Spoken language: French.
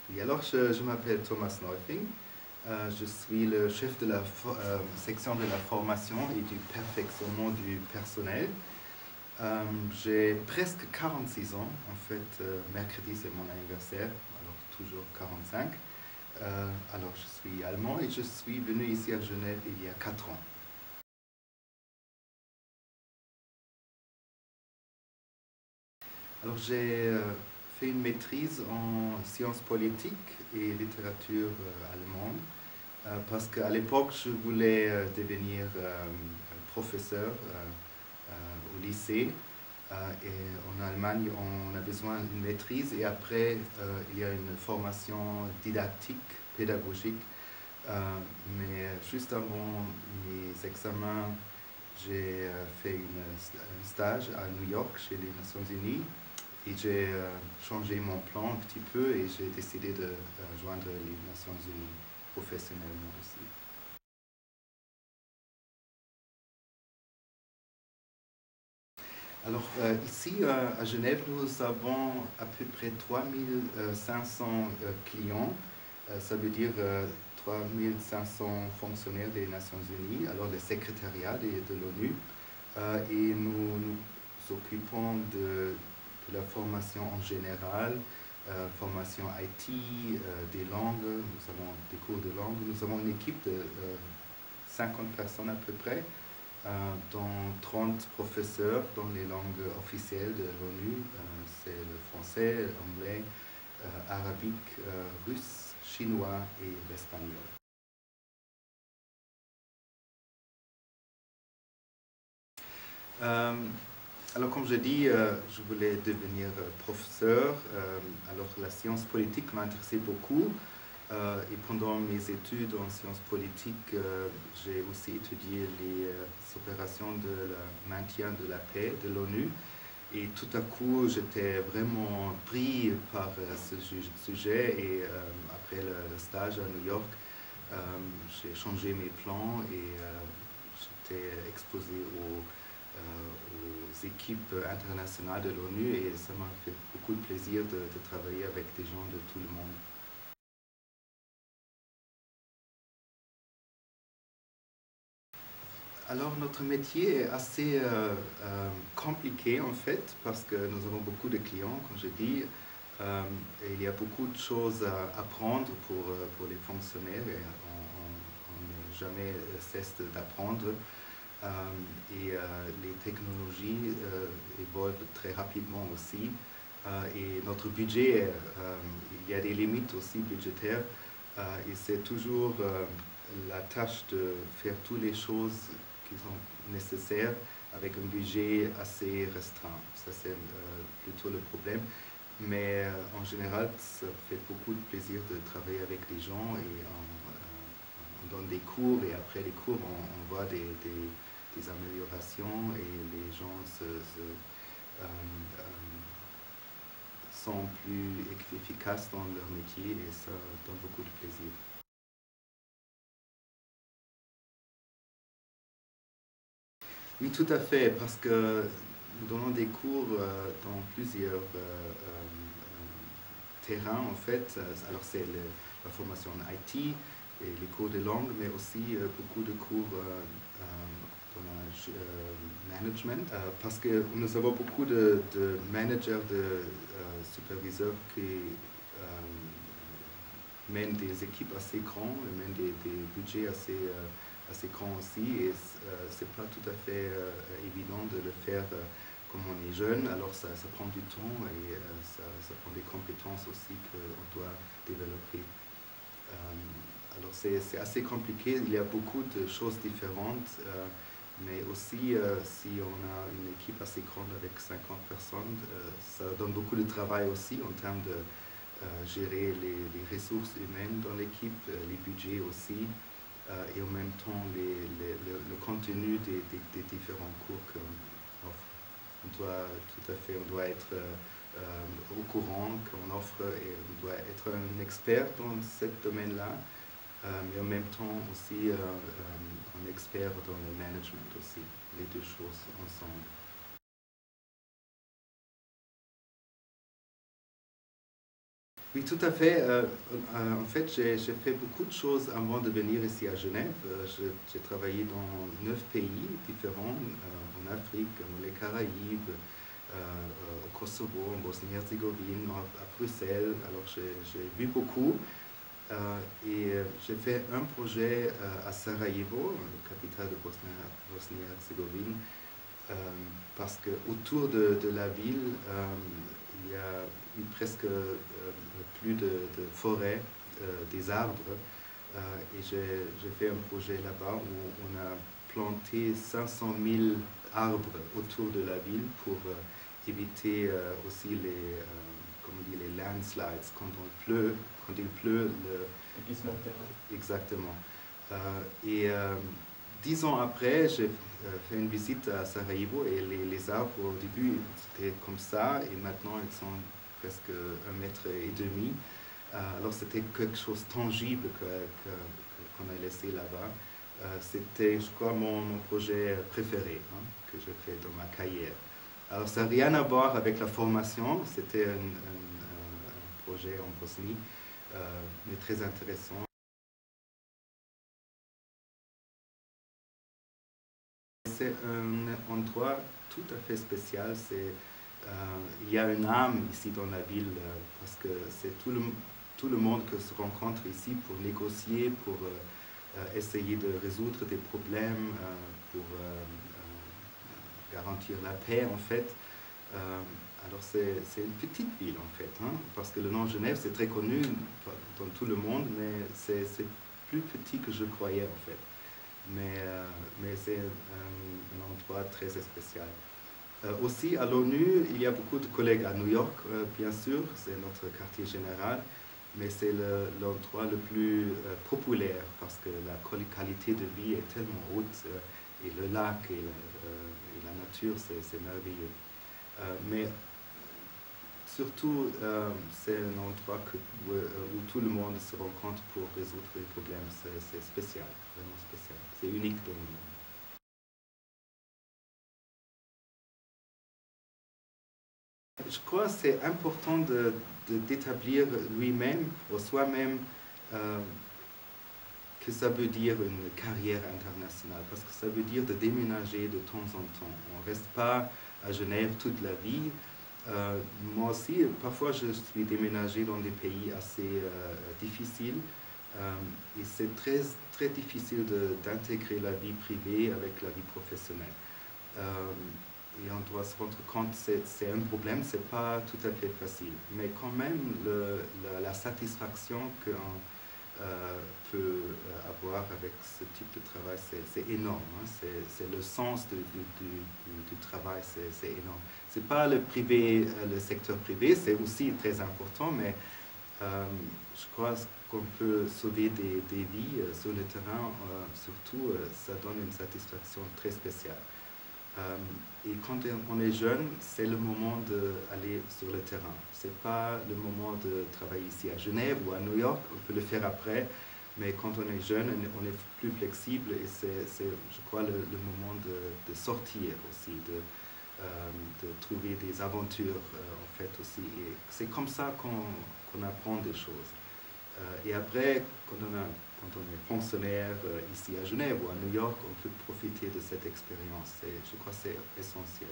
Oui, alors je m'appelle Thomas Neufing. Je suis le chef de la section de la formation et du perfectionnement du personnel. J'ai presque 46 ans. En fait, mercredi, c'est mon anniversaire, alors toujours 45. Alors, je suis allemand et je suis venu ici à Genève il y a 4 ans. Alors, j'ai fait une maîtrise en sciences politiques et littérature allemande. Parce qu'à l'époque, je voulais devenir professeur au lycée. Et en Allemagne, on a besoin d'une maîtrise et après, il y a une formation didactique, pédagogique. Mais juste avant mes examens, j'ai fait un stage à New York chez les Nations Unies et j'ai changé mon plan un petit peu et j'ai décidé de joindre les Nations Unies professionnellement aussi. Alors ici à Genève, nous avons à peu près 3500 clients. Ça veut dire 3500 fonctionnaires des Nations Unies, alors le secrétariat de l'ONU. Et nous nous occupons de la formation en général, formation IT, des langues, nous avons des cours de langue. Nous avons une équipe de 50 personnes à peu près, dont 30 professeurs dans les langues officielles de l'ONU. C'est le français, l'anglais, arabique, russe, chinois et l'espagnol. Alors, comme je dis, je voulais devenir professeur. Alors, la science politique m'intéressait beaucoup. Et pendant mes études en sciences politiques, j'ai aussi étudié les opérations de maintien de la paix de l'ONU. Et tout à coup, j'étais vraiment pris par ce sujet. Et après le stage à New York, j'ai changé mes plans et j'étais exposé aux équipes internationales de l'ONU et ça m'a fait beaucoup de plaisir de travailler avec des gens de tout le monde. Alors notre métier est assez compliqué en fait parce que nous avons beaucoup de clients, comme je dis, et il y a beaucoup de choses à apprendre pour les fonctionnaires et on n'est jamais cesse d'apprendre. Et les technologies évoluent très rapidement aussi. Et notre budget, il y a des limites aussi budgétaires et c'est toujours la tâche de faire toutes les choses qui sont nécessaires avec un budget assez restreint. Ça, c'est plutôt le problème. Mais en général, ça fait beaucoup de plaisir de travailler avec les gens et on donne des cours et après les cours, on voit des améliorations et les gens sont plus efficaces dans leur métier et ça donne beaucoup de plaisir. Oui, tout à fait, parce que nous donnons des cours dans plusieurs terrains en fait. Alors c'est la formation en IT et les cours de langue, mais aussi beaucoup de cours dans le management, parce que nous avons beaucoup de managers, de superviseurs qui mènent des équipes assez grandes, mènent des budgets assez grands aussi, et c'est pas tout à fait évident de le faire comme on est jeune, alors ça prend du temps et ça prend des compétences aussi qu'on doit développer. Alors c'est assez compliqué, il y a beaucoup de choses différentes, mais aussi si on a une équipe assez grande avec 50 personnes, ça donne beaucoup de travail aussi en termes de gérer les ressources humaines dans l'équipe, les budgets aussi, et en même temps le contenu des différents cours qu'on offre. On doit être au courant qu'on offre et on doit être un expert dans ce domaine-là, mais en même temps aussi un expert dans le management aussi, les deux choses ensemble. Oui, tout à fait. En fait, j'ai fait beaucoup de choses avant de venir ici à Genève. J'ai travaillé dans 9 pays différents, en Afrique, dans les Caraïbes, au Kosovo, en Bosnie-Herzégovine, à Bruxelles. Alors, j'ai vu beaucoup. J'ai fait un projet à Sarajevo, la capitale de Bosnie-Herzégovine, parce qu'autour de la ville, il y a eu presque plus de forêt, des arbres. Et j'ai fait un projet là-bas où on a planté 500 000 arbres autour de la ville pour éviter aussi comment on dit, les landslides quand il pleut. Le glissement de terrain. Exactement. Et 10 ans après, j'ai fait une visite à Sarajevo et les arbres au début c'était comme ça et maintenant ils sont presque 1,5 m. Alors c'était quelque chose de tangible qu'on a laissé là-bas. C'était, je crois, mon projet préféré, hein, que j'ai fait dans ma carrière. Alors ça n'a rien à voir avec la formation, c'était un projet en Bosnie, mais très intéressant. C'est un endroit tout à fait spécial. Il y a une âme ici dans la ville parce que c'est tout le monde qui se rencontre ici pour négocier, pour essayer de résoudre des problèmes, pour garantir la paix en fait. Alors c'est une petite ville en fait, hein, parce que le nom Genève c'est très connu dans tout le monde, mais c'est plus petit que je croyais en fait. Mais c'est un endroit très spécial. Aussi à l'ONU, il y a beaucoup de collègues à New York, bien sûr, c'est notre quartier général, mais c'est l'endroit le plus populaire parce que la qualité de vie est tellement haute et le lac et la nature, c'est merveilleux. Mais surtout, c'est un endroit où tout le monde se rencontre pour résoudre les problèmes. C'est spécial, vraiment spécial. C'est unique dans le monde. Je crois que c'est important d'établir lui-même, ou soi-même, que ça veut dire une carrière internationale, parce que ça veut dire de déménager de temps en temps. On ne reste pas à Genève toute la vie. Moi aussi, parfois je suis déménagé dans des pays assez difficiles et c'est très, très difficile d'intégrer la vie privée avec la vie professionnelle. Et on doit se rendre compte que c'est un problème, c'est pas tout à fait facile. Mais quand même, la satisfaction qu'on peut avoir avec ce type de travail, c'est énorme. Hein. C'est le sens du travail, c'est énorme. C'est pas le privé, le secteur privé, c'est aussi très important, mais je crois qu'on peut sauver des vies sur le terrain, surtout, ça donne une satisfaction très spéciale. Et quand on est jeune, c'est le moment d'aller sur le terrain. Ce n'est pas le moment de travailler ici à Genève ou à New York, on peut le faire après, mais quand on est jeune, on est plus flexible et c'est je crois, le moment de sortir aussi, de trouver des aventures en fait aussi. Et c'est comme ça qu'on apprend des choses. Et après, quand on est fonctionnaire ici à Genève ou à New York, on peut profiter de cette expérience. Je crois que c'est essentiel.